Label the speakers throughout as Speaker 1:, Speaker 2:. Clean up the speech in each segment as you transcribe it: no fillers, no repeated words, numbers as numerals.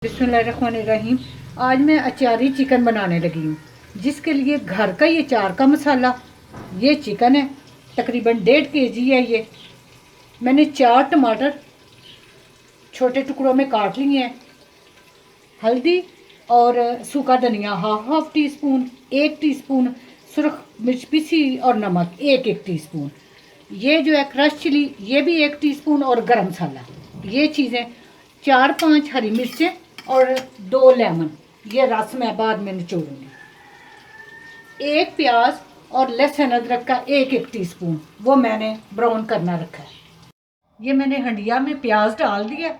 Speaker 1: बिस्मिल्लाहिर्रहमानिर्रहीम। आज मैं अचारी चिकन बनाने लगी हूँ, जिसके लिए घर का ये चार का मसाला, ये चिकन है तकरीबन 1.5 kg है। ये मैंने 4 टमाटर छोटे टुकड़ों में काट लिए हैं, हल्दी और सूखा धनिया हाफ टी स्पून, 1 टीस्पून सुरख मिर्च पीसी और नमक 1 टीस्पून। ये जो है क्रश चिली ये भी 1 टीस्पून और गरम मसाला। ये चीज़ें 4-5 हरी मिर्चें और 2 लेमन, ये रस मैं बाद में निचोड़ूंगी। 1 प्याज और लहसुन अदरक का 1 टीस्पून, वो मैंने ब्राउन करना रखा है। ये मैंने हंडिया में प्याज डाल दिया,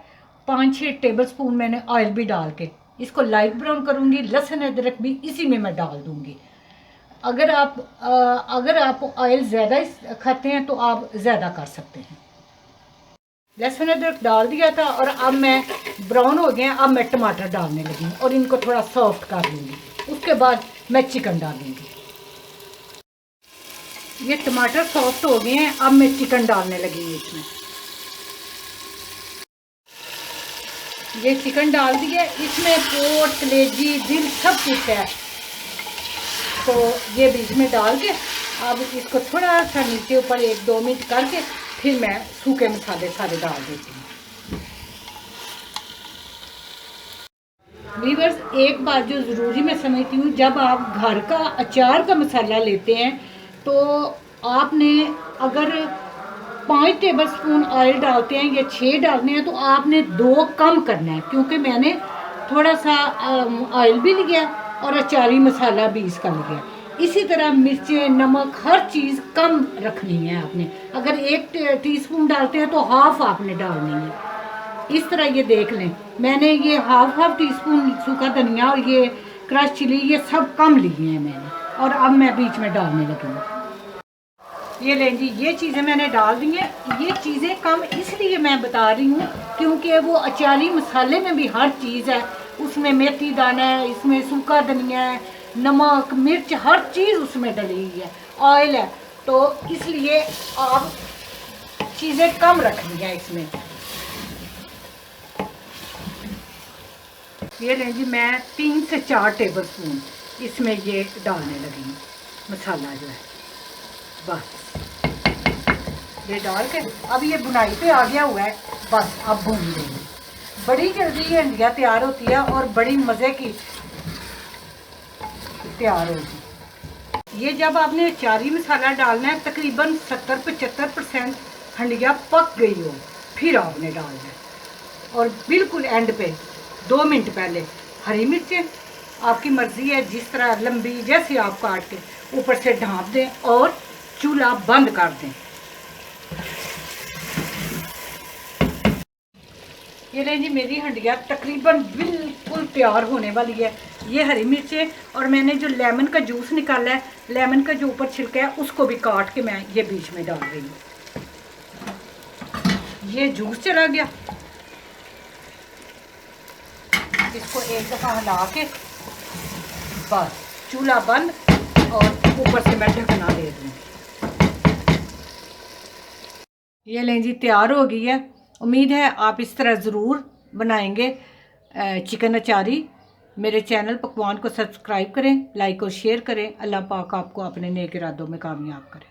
Speaker 1: 5-6 टेबलस्पून मैंने ऑयल भी डाल के इसको लाइट ब्राउन करूँगी। लहसुन अदरक भी इसी में मैं डाल दूँगी। अगर आप ऑयल ज़्यादा खाते हैं तो आप ज़्यादा कर सकते हैं। लहसुन अदरक डाल दिया था और अब मैं ब्राउन हो गए। अब मैं टमाटर डालने लगी और इनको थोड़ा सॉफ्ट कर लूँगी। उसके बाद मैं चिकन डालूँगी। ये टमाटर सॉफ्ट हो गए हैं, अब मैं चिकन डालने लगी हूँ इसमें। ये चिकन डाल दिया, इसमें पोट कलेजी दिल सब कुछ है, तो ये बीच में डाल के अब इसको थोड़ा सा नीचे ऊपर 1-2 मिनट करके फिर मैं सूखे मसाले सारे डाल देती हूँ। व्यूअर्स, एक बात जो ज़रूरी मैं समझती हूँ, जब आप घर का अचार का मसाला लेते हैं तो आपने अगर 5 टेबलस्पून ऑयल डालते हैं या 6 डालने हैं तो आपने 2 कम करना है, क्योंकि मैंने थोड़ा सा ऑयल भी लिया और अचारी मसाला भी इसका लिया। इसी तरह मिर्चें नमक हर चीज़ कम रखनी है आपने। अगर 1 टीस्पून डालते हैं तो हाफ आपने डालनी है। इस तरह ये देख लें, मैंने ये हाफ टीस्पून सूखा धनिया और ये क्रश चिली ये सब कम लिए हैं मैंने, और अब मैं बीच में डालने लगी हूँ। ये लें जी, ये चीज़ें मैंने डाल दी हैं। ये चीज़ें कम इसलिए मैं बता रही हूँ क्योंकि वो अचारी मसाले में भी हर चीज़ है। उसमें मेथी दाना है, इसमें सूखा धनिया है, नमक मिर्च हर चीज़ उसमें डली हुई है, ऑयल है, तो इसलिए आप चीज़ें कम रखनी है इसमें। ये लें जी, मैं 3 से 4 टेबलस्पून इसमें ये डालने लगी हूँ मसाला जो है। बस ये डाल के अब ये बुनाई पे आ गया हुआ है, बस अब भून देंगे। बड़ी जल्दी ये हंडिया तैयार होती है और बड़ी मज़े की तैयार होगी। ये जब आपने अचारी मसाला डालना है तकरीबन 70-75% हंडिया पक गई हो, फिर आपने डालना है। और बिल्कुल एंड पे 2 मिनट पहले हरी मिर्चें आपकी मर्ज़ी है, जिस तरह लंबी जैसे आप काट के ऊपर से ढाँप दें और चूल्हा बंद कर दें। ये लें जी, मेरी हंडिया तकरीबन बिल्कुल तैयार होने वाली है। ये हरी मिर्चें और मैंने जो लेमन का जूस निकाला है, लेमन का जो ऊपर छिलका है उसको भी काट के मैं ये बीच में डाल रही हूँ। ये जूस चला गया, इसको एक दफ़ा हिला के बस चूल्हा बंद और ऊपर से मैं ढकना दे दूँ। ये लें जी, तैयार हो गई है। उम्मीद है आप इस तरह ज़रूर बनाएंगे चिकन अचारी। मेरे चैनल पकवान को सब्सक्राइब करें, लाइक और शेयर करें। अल्लाह पाक आपको अपने नेक इरादों में कामयाब करें।